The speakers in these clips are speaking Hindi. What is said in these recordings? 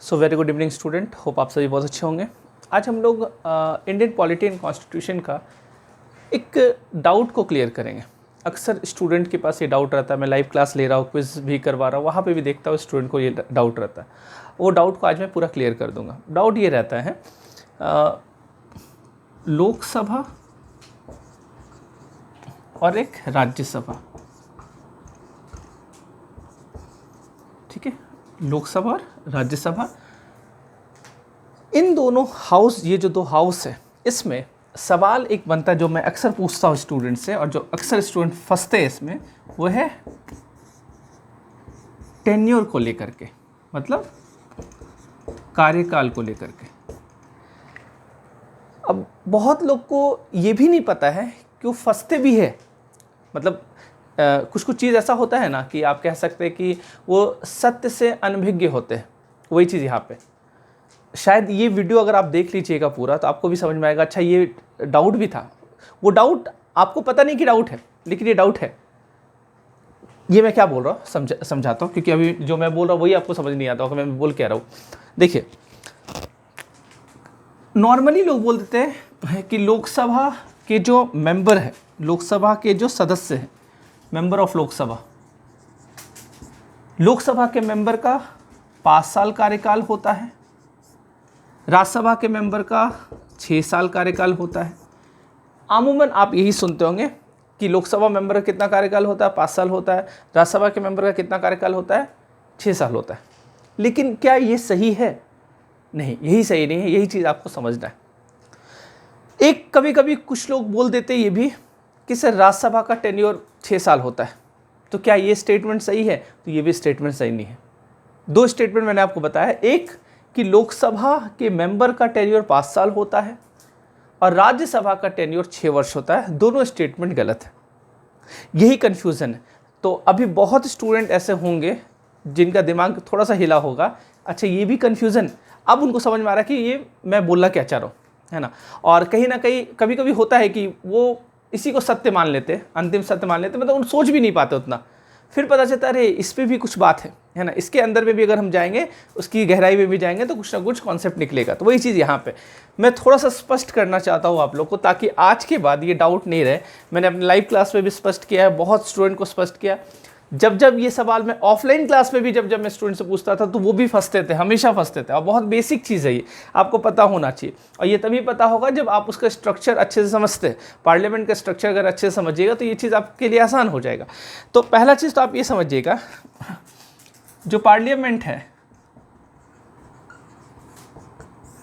So very good evening student, hope आप सभी बहुत अच्छे होंगे। आज हम लोग इंडियन पॉलिटी एंड कॉन्स्टिट्यूशन का एक डाउट को क्लियर करेंगे। अक्सर स्टूडेंट के पास ये डाउट रहता है, मैं लाइव क्लास ले रहा हूँ, क्विज भी करवा रहा हूँ, वहाँ पे भी देखता हूँ स्टूडेंट को ये डाउट रहता है। वो डाउट को आज मैं पूरा क्लियर कर दूंगा। डाउट ये रहता है लोकसभा और एक राज्यसभा, ठीक है, लोकसभा और राज्यसभा, इन दोनों हाउस, ये जो दो हाउस है, इसमें सवाल एक बनता है जो मैं अक्सर पूछता हूँ स्टूडेंट से, और जो अक्सर स्टूडेंट फंसते हैं इसमें, वो है टेन्योर को लेकर के, मतलब कार्यकाल को लेकर के। अब बहुत लोग को ये भी नहीं पता है कि वो फंसते भी है, मतलब कुछ कुछ चीज़ ऐसा होता है ना कि आप कह सकते हैं कि वो सत्य से अनभिज्ञ होते हैं। वही चीज़ यहाँ पे शायद ये वीडियो अगर आप देख लीजिएगा पूरा तो आपको भी समझ में आएगा, अच्छा ये डाउट भी था। वो डाउट आपको पता नहीं कि डाउट है, लेकिन ये डाउट है। ये मैं क्या बोल रहा हूँ समझाता हूँ, क्योंकि अभी जो मैं बोल रहा हूँ वही आपको समझ नहीं आता होगा मैं बोल क्या रहा हूँ। देखिए, नॉर्मली लोग बोल देते हैं कि लोकसभा के जो मेंबर है, लोकसभा के जो सदस्य हैं, मेंबर ऑफ लोकसभा, लोकसभा के मेंबर का 5 साल कार्यकाल होता है, राज्यसभा के मेंबर का 6 साल कार्यकाल होता है। अमूमन आप यही सुनते होंगे कि लोकसभा मेंबर का कितना कार्यकाल होता है, 5 साल होता है, राज्यसभा के मेंबर का कितना कार्यकाल होता है, 6 साल होता है। लेकिन क्या ये सही है? नहीं, यही सही नहीं है, यही चीज़ आपको समझना है। एक कभी कभी कुछ लोग बोल देते ये भी कि सर राज्यसभा का टेन्योर 6 साल होता है, तो क्या ये स्टेटमेंट सही है? तो ये भी स्टेटमेंट सही नहीं है। दो स्टेटमेंट मैंने आपको बताया, एक कि लोकसभा के मेंबर का टेन्योर 5 साल होता है और राज्यसभा का टेन्योर 6 वर्ष होता है। दोनों स्टेटमेंट गलत है, यही कन्फ्यूज़न है। तो अभी बहुत स्टूडेंट ऐसे होंगे जिनका दिमाग थोड़ा सा हिला होगा, अच्छा ये भी कन्फ्यूज़न, अब उनको समझ में आ रहा है कि ये मैं बोलना क्या चाह रहा हूँ, है ना। और कहीं ना कहीं कभी कभी होता है कि वो इसी को सत्य मान लेते, अंतिम सत्य मान लेते, मतलब उन सोच भी नहीं पाते उतना। फिर पता चलता है अरे इस पे भी कुछ बात है ना, इसके अंदर में भी अगर हम जाएंगे, उसकी गहराई में भी जाएंगे तो कुछ ना कुछ कॉन्सेप्ट निकलेगा। तो वही चीज़ यहाँ पे मैं थोड़ा सा स्पष्ट करना चाहता हूँ आप लोग को, ताकि आज के बाद ये डाउट नहीं रहे। मैंने अपने लाइव क्लास में भी स्पष्ट किया है, बहुत स्टूडेंट को स्पष्ट किया। जब ये सवाल मैं ऑफलाइन क्लास में भी जब मैं स्टूडेंट से पूछता था तो वो भी फंसते थे, हमेशा फंसते थे। और बहुत बेसिक चीज़ है ये, आपको पता होना चाहिए। और ये तभी पता होगा जब आप उसका स्ट्रक्चर अच्छे से समझते हैं। पार्लियामेंट का स्ट्रक्चर अगर अच्छे से समझिएगा तो ये चीज़ आपके लिए आसान हो जाएगा। तो पहला चीज़ तो आप ये समझिएगा, जो पार्लियामेंट है,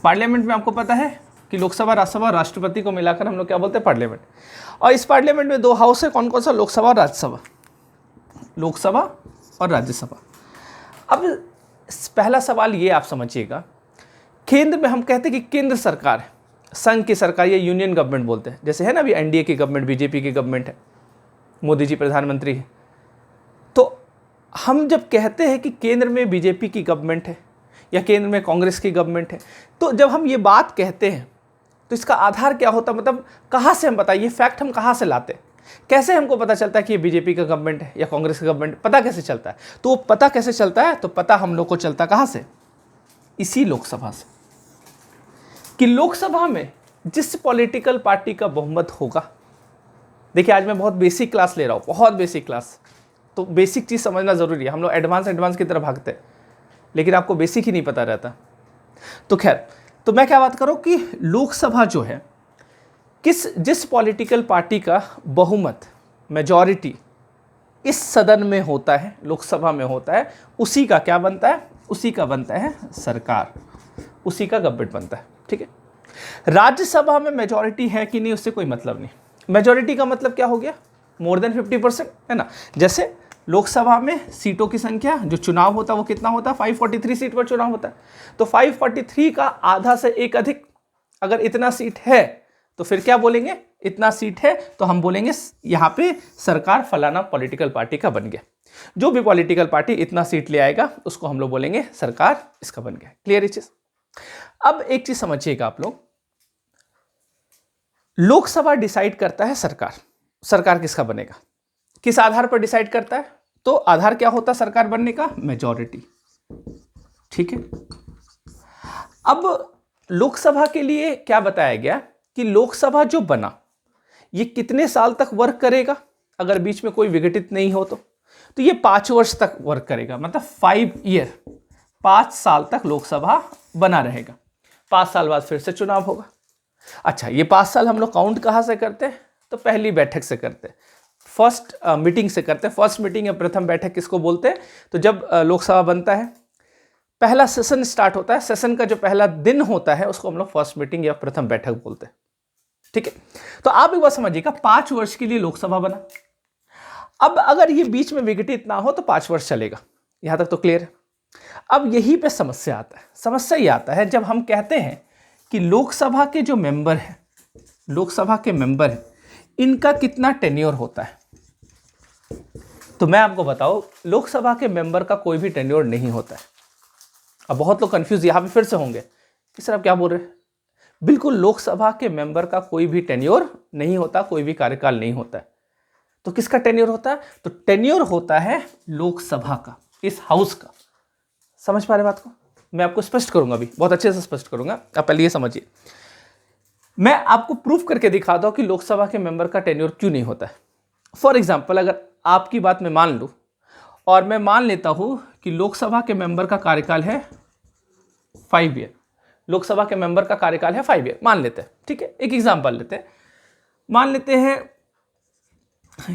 पार्लियामेंट में आपको पता है कि लोकसभा, राज्यसभा, राष्ट्रपति को मिलाकर हम लोग क्या बोलते हैं, पार्लियामेंट। और इस पार्लियामेंट में 2 हाउस है, कौन कौन सा, लोकसभा और राज्यसभा, लोकसभा और राज्यसभा। अब पहला सवाल ये आप समझिएगा, केंद्र में हम कहते हैं कि केंद्र सरकार है, संघ की सरकार या यूनियन गवर्नमेंट बोलते हैं, जैसे है ना अभी एनडीए की गवर्नमेंट, बीजेपी की गवर्नमेंट है, मोदी जी प्रधानमंत्री है। तो हम जब कहते हैं कि केंद्र में बीजेपी की गवर्नमेंट है या केंद्र में कांग्रेस की गवर्नमेंट है, तो जब हम ये बात कहते हैं तो इसका आधार क्या होता है, मतलब कहाँ से हम बताइए, फैक्ट हम कहाँ से लाते हैं, कैसे हमको पता चलता है कि ये बीजेपी का गवर्नमेंट है या कांग्रेस का गवर्नमेंट, पता कैसे चलता है? तो वो पता कैसे चलता है, तो पता हम लोग को चलता कहाँ से, इसी लोकसभा से। कि लोकसभा में जिस पॉलिटिकल पार्टी का बहुमत होगा, देखिए आज मैं बहुत बेसिक क्लास ले रहा हूँ, बहुत बेसिक क्लास, तो बेसिक चीज़ समझना ज़रूरी है। हम लोग एडवांस की तरफ भागते हैं, लेकिन आपको बेसिक ही नहीं पता रहता। तो खैर, तो मैं क्या बात करूँ कि लोकसभा जो है, जिस पॉलिटिकल पार्टी का बहुमत, मेजॉरिटी इस सदन में होता है, लोकसभा में होता है, उसी का क्या बनता है, उसी का बनता है सरकार, उसी का गवर्नमेंट बनता है, ठीक है। राज्यसभा में मेजॉरिटी है कि नहीं उससे कोई मतलब नहीं। मेजॉरिटी का मतलब क्या हो गया, मोर देन 50%, है ना। जैसे लोकसभा में सीटों की संख्या, जो चुनाव होता है वो कितना होता है, 543 सीट पर चुनाव होता है। तो 543 का आधा से एक अधिक, अगर इतना सीट है तो फिर क्या बोलेंगे, इतना सीट है तो हम बोलेंगे यहाँ पे सरकार फलाना पॉलिटिकल पार्टी का बन गया। जो भी पॉलिटिकल पार्टी इतना सीट ले आएगा उसको हम लोग बोलेंगे सरकार इसका बन गया। क्लियर ये चीज? अब एक चीज समझिएगा आप लोग, लोकसभा डिसाइड करता है सरकार किसका बनेगा, किस आधार पर डिसाइड करता है, तो आधार क्या होता है सरकार बनने का, मेजॉरिटी, ठीक है। अब लोकसभा के लिए क्या बताया गया कि लोकसभा जो बना ये कितने साल तक वर्क करेगा, अगर बीच में कोई विघटित नहीं हो तो ये 5 वर्ष तक वर्क करेगा, मतलब 5 ईयर, 5 साल तक लोकसभा बना रहेगा। 5 साल बाद फिर से चुनाव होगा। अच्छा, ये 5 साल हम लोग काउंट कहाँ से करते हैं? तो पहली बैठक से करते हैं, फर्स्ट मीटिंग से करते हैं। फर्स्ट मीटिंग या प्रथम बैठक किसको बोलते हैं? तो जब लोकसभा बनता है, पहला सेशन स्टार्ट होता है, सेशन का जो पहला दिन होता है उसको हम लोग फर्स्ट मीटिंग या प्रथम बैठक बोलते हैं। ठीक है, तो आप एक बात समझिएगा, 5 वर्ष के लिए लोकसभा बना। अब अगर ये बीच में विघटित ना हो तो 5 वर्ष चलेगा। यहां तक तो क्लियर है। अब यहीं पे समस्या आता है। समस्या ये आता है जब हम कहते हैं कि लोकसभा के जो मेंबर हैं, लोकसभा के मेंबर हैं, इनका कितना टेन्योर होता है। तो मैं आपको बताऊं, लोकसभा के मेंबर का कोई भी टेन्योर नहीं होता है। अब बहुत लोग कंफ्यूज यहां पे फिर से होंगे कि सर आप क्या बोल रहे हैं। बिल्कुल, लोकसभा के मेंबर का कोई भी टेन्योर नहीं होता, कोई भी कार्यकाल नहीं होता है। तो किसका टेन्योर होता है? तो टेन्योर होता है लोकसभा का, इस हाउस का। समझ पा रहे बात को? मैं आपको स्पष्ट करूंगा, अभी बहुत अच्छे से स्पष्ट करूंगा। आप पहले ये समझिए, मैं आपको प्रूफ करके दिखाता हूं कि लोकसभा के मेंबर का टेन्योर क्यों नहीं होता है। फॉर एग्जाम्पल, अगर आपकी बात मैं मान लूं और मैं मान लेता हूं कि लोकसभा के मेंबर का कार्यकाल है 5 ईयर, लोकसभा के मेंबर का कार्यकाल है 5 ईयर, मान लेते हैं। ठीक है, एक एग्जाम्पल लेते हैं। मान लेते हैं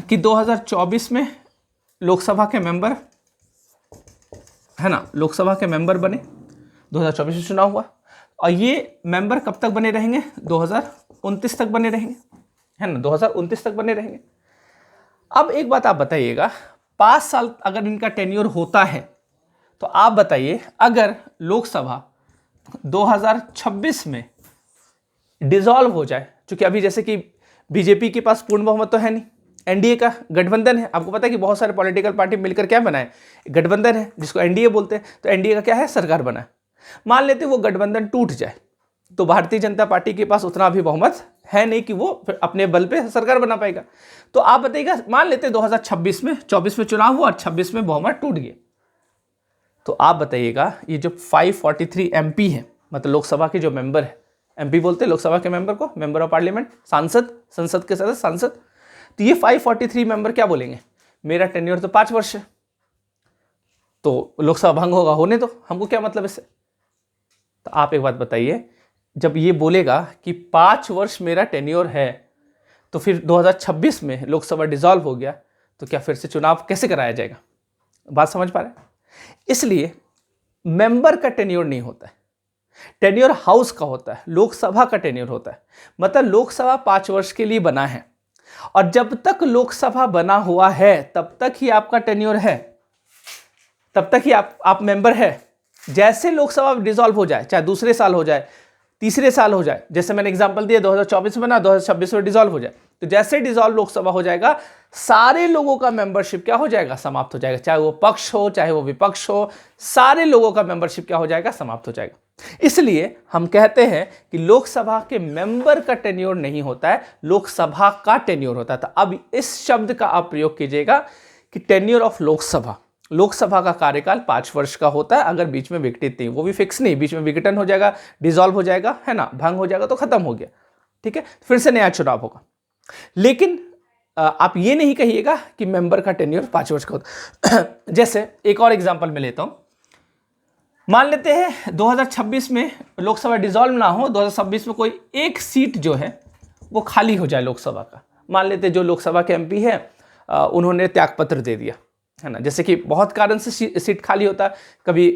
कि 2024 में लोकसभा के मेंबर है ना, लोकसभा के मेंबर बने, 2024 में चुनाव हुआ, और ये मेंबर कब तक बने रहेंगे? 2029 तक बने रहेंगे, है ना, 2029 तक बने रहेंगे। अब एक बात आप बताइएगा, 5 साल अगर इनका टेन्योर होता है तो आप बताइए, अगर लोकसभा 2026 में डिसॉल्व हो जाए, क्योंकि अभी जैसे कि बीजेपी के पास पूर्ण बहुमत तो है नहीं, एनडीए का गठबंधन है। आपको पता है कि बहुत सारे पॉलिटिकल पार्टी मिलकर क्या बनाए? गठबंधन है, जिसको एनडीए बोलते हैं। तो एनडीए का क्या है? सरकार बना है। मान लेते वो गठबंधन टूट जाए तो भारतीय जनता पार्टी के पास उतना भी बहुमत है नहीं कि वो फिर अपने बल पे सरकार बना पाएगा। तो आप बताइएगा, मान लेते 2026 में, 24 में चुनाव हुआ और 26 में बहुमत टूट गया, तो आप बताइएगा ये जो 543 एमपी है, मतलब लोकसभा के जो मेंबर है, एमपी बोलते हैं लोकसभा के मेंबर को, मेंबर ऑफ पार्लियामेंट, सांसद, संसद के सदस्य, सांसद। तो ये 543 मेंबर क्या बोलेंगे? मेरा टेन्योर तो 5 वर्ष है, तो लोकसभा भंग होगा, होने दो, हमको क्या मतलब इससे। तो आप एक बात बताइए, जब ये बोलेगा कि 5 वर्ष मेरा टेन्योर है, तो फिर 2026 में लोकसभा डिसॉल्व हो गया तो क्या फिर से चुनाव कैसे कराया जाएगा? बात समझ पा रहे हैं? इसलिए मेंबर का टेन्योर नहीं होता है, टेन्योर हाउस का होता है, लोकसभा का टेन्योर होता है। मतलब लोकसभा 5 वर्ष के लिए बना है, और जब तक लोकसभा बना हुआ है तब तक ही आपका टेन्योर है, तब तक ही आप मेंबर है। जैसे लोकसभा डिसॉल्व हो जाए, चाहे दूसरे साल हो जाए, तीसरे साल हो जाए, जैसे मैंने एग्जांपल दिया 2024 में बना, 2026 में डिसॉल्व हो जाए, तो जैसे डिसॉल्व लोकसभा हो जाएगा, सारे लोगों का मेंबरशिप क्या हो जाएगा? समाप्त हो जाएगा। चाहे वो पक्ष हो, चाहे वो विपक्ष हो, सारे लोगों का मेंबरशिप क्या हो जाएगा? समाप्त हो जाएगा। इसलिए हम कहते हैं कि लोकसभा के मेंबर का टेन्योर नहीं होता है, लोकसभा का टेन्योर होता है। तो अब इस शब्द का आप प्रयोग कीजिएगा कि टेन्योर ऑफ लोकसभा, लोकसभा का कार्यकाल 5 वर्ष का होता है, अगर बीच में विघटित नहीं, वो भी फिक्स नहीं, बीच में विघटन हो जाएगा, डिसॉल्व हो जाएगा, है ना, भंग हो जाएगा तो खत्म हो गया। ठीक है, फिर से नया चुनाव होगा। लेकिन आप ये नहीं कहिएगा कि मेंबर का टेन्योर 5 वर्ष का होता। जैसे एक और एग्जांपल मैं लेता हूं, मान लेते हैं 2026 में लोकसभा डिसॉल्व ना हो, 2026 में कोई एक सीट जो है वो खाली हो जाए लोकसभा का। मान लेते हैं जो लोकसभा के एमपी है उन्होंने त्यागपत्र दे दिया, है ना, जैसे कि बहुत कारण से सीट खाली होता है, कभी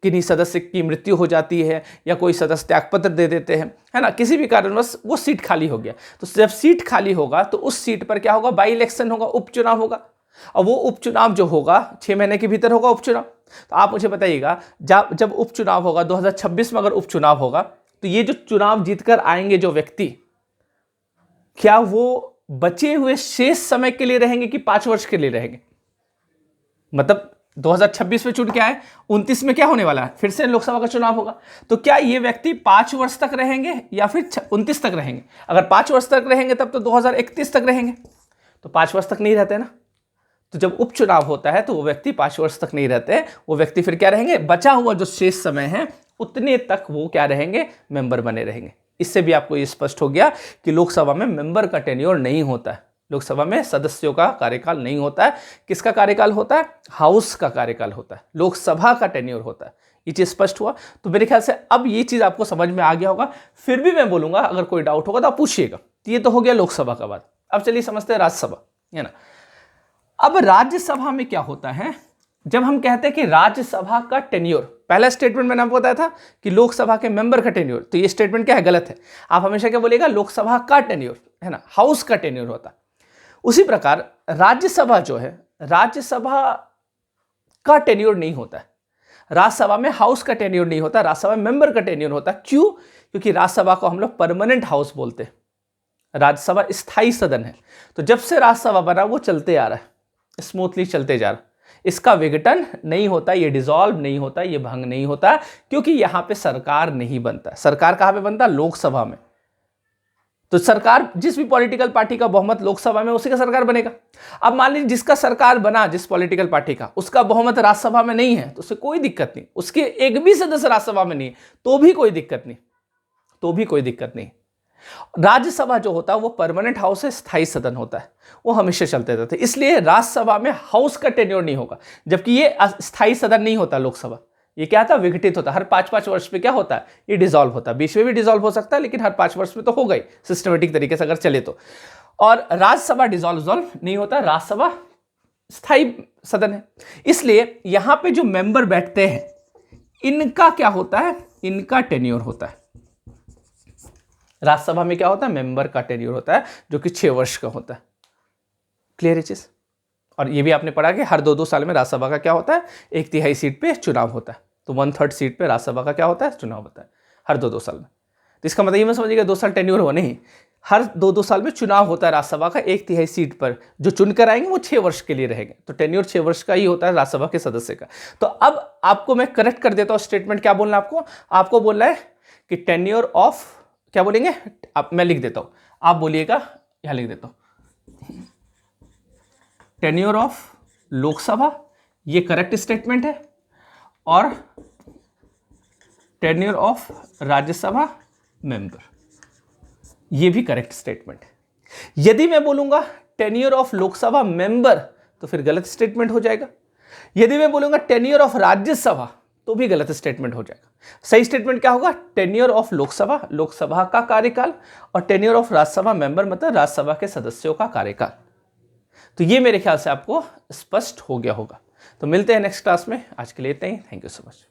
किन्हीं सदस्य की मृत्यु हो जाती है या कोई सदस्य त्यागपत्र दे देते हैं, है ना, किसी भी कारणवश वो सीट खाली हो गया। तो जब सीट खाली होगा तो उस सीट पर क्या होगा? बाई इलेक्शन होगा, उपचुनाव होगा, और वो उपचुनाव जो होगा 6 महीने के भीतर होगा उपचुनाव। तो आप मुझे बताइएगा, जब उपचुनाव होगा 2026 में, अगर उपचुनाव होगा तो ये जो चुनाव जीतकर आएंगे जो व्यक्ति, क्या वो बचे हुए शेष समय के लिए रहेंगे कि 5 वर्ष के लिए रहेंगे? मतलब 2026 में चुन के आए, 29 में क्या होने वाला है? फिर से लोकसभा का चुनाव होगा। तो क्या ये व्यक्ति 5 वर्ष तक रहेंगे या फिर 29 तक रहेंगे? अगर 5 वर्ष तक रहेंगे तब तो 2031 तक रहेंगे, तो 5 वर्ष तक नहीं रहते ना। तो जब उपचुनाव होता है तो वो व्यक्ति 5 वर्ष तक नहीं रहते, वो व्यक्ति फिर क्या रहेंगे? बचा हुआ जो शेष समय है उतने तक वो क्या रहेंगे, मेंबर बने रहेंगे। इससे भी आपको ये स्पष्ट हो गया कि लोकसभा में मेंबर का टेन्योर नहीं होता है, लोकसभा में सदस्यों का कार्यकाल नहीं होता है। किसका कार्यकाल होता है, हाउस का कार्यकाल होता है, लोकसभा का टेन्योर होता है। ये चीज स्पष्ट हुआ। तो मेरे ख्याल से अब ये चीज आपको समझ में आ गया होगा। फिर भी मैं बोलूंगा अगर कोई डाउट होगा तो आप पूछिएगा। ये तो हो गया लोकसभा का बात। अब चलिए समझते हैं राज्यसभा, है ना। अब राज्यसभा में क्या होता है, जब हम कहते हैं कि राज्यसभा का टेन्योर, पहला स्टेटमेंट मैंने आपको बताया था कि लोकसभा के मेंबर का टेन्योर, तो ये स्टेटमेंट क्या है, गलत है। आप हमेशा क्या बोलिएगा, लोकसभा का टेन्योर, है ना, हाउस का टेन्योर होता है। उसी प्रकार राज्यसभा जो है, राज्यसभा का टेन्योर नहीं होता है। राज्यसभा में हाउस का टेन्योर नहीं होता, राज्यसभा में मेंबर का टेन्योर होता है। क्यों? क्योंकि राज्यसभा को हम लोग परमानेंट हाउस बोलते हैं, राज्यसभा स्थायी सदन है। तो जब से राज्यसभा बना वो चलते आ रहा है, स्मूथली चलते जा रहा है, इसका विघटन नहीं होता, ये डिसॉल्व नहीं होता, ये भंग नहीं होता, क्योंकि यहां पे सरकार नहीं बनता। सरकार कहां पे बनता, लोकसभा में। तो सरकार, जिस भी पॉलिटिकल पार्टी का बहुमत लोकसभा में, उसी का सरकार बनेगा। अब मान लीजिए जिसका सरकार बना, जिस पॉलिटिकल पार्टी का, उसका बहुमत राज्यसभा में नहीं है, तो उससे कोई दिक्कत नहीं, उसके एक भी सदस्य राज्यसभा में नहीं है तो भी कोई दिक्कत नहीं, तो भी कोई दिक्कत नहीं। राज्यसभा जो होता है वो परमानेंट हाउस है, स्थायी सदन होता है, वो हमेशा चलते रहते हैं। इसलिए राज्यसभा में हाउस का टेन्योर नहीं होगा, जबकि ये स्थायी सदन नहीं होता लोकसभा। ये क्या था, विघटित होता है। हर 5-5 वर्ष में क्या होता है, ये डिसॉल्व होता है। बीच में भी डिसॉल्व हो सकता है, लेकिन हर 5 वर्ष में तो हो गई, सिस्टमेटिक तरीके से अगर चले तो। और राज्यसभा डिसॉल्व नहीं होता, राज्यसभा स्थायी सदन है। इसलिए यहां पे जो मेंबर बैठते हैं, इनका क्या होता है, इनका टेन्योर होता है। राज्यसभा में क्या होता है, मेंबर का टेन्योर होता है, जो कि 6 वर्ष का होता है। क्लियर है चीज? और ये भी आपने पढ़ा कि हर 2-2 साल में राज्यसभा का क्या होता है, 1/3 सीट पे चुनाव होता है। तो 1/3 सीट पे राज्यसभा का क्या होता है, चुनाव होता है हर 2-2 साल में। तो इसका मतलब ये मत समझिएगा 2 साल टेन्योर हो, नहीं, हर 2-2 साल में चुनाव होता है राज्यसभा का। 1/3 सीट पर जो चुनकर आएंगे वो 6 वर्ष के लिए रहेंगे। तो टेन्योर 6 वर्ष का ही होता है राज्यसभा के सदस्य का। तो अब आपको मैं करेक्ट कर देता हूं स्टेटमेंट। क्या बोलना आपको बोलना है कि टेन्योर ऑफ, क्या बोलेंगे, अब मैं लिख देता हूं, आप बोलिएगा, यहां लिख देता हूं, टेन्योर ऑफ लोकसभा, ये करेक्ट स्टेटमेंट है। और टेन्योर ऑफ राज्यसभा मेंबर, ये भी करेक्ट स्टेटमेंट है। यदि मैं बोलूंगा टेन्योर ऑफ लोकसभा मेंबर, तो फिर गलत स्टेटमेंट हो जाएगा। यदि मैं बोलूंगा टेन्योर ऑफ राज्यसभा, तो भी गलत स्टेटमेंट हो जाएगा। सही स्टेटमेंट क्या होगा, टेन्योर ऑफ लोकसभा, लोकसभा का कार्यकाल, और टेन्योर ऑफ राज्यसभा मेंबर, मतलब राज्यसभा के सदस्यों का कार्यकाल। तो ये मेरे ख्याल से आपको स्पष्ट हो गया होगा। तो मिलते हैं नेक्स्ट क्लास में, आज के लिए इतना ही। Thank you so much.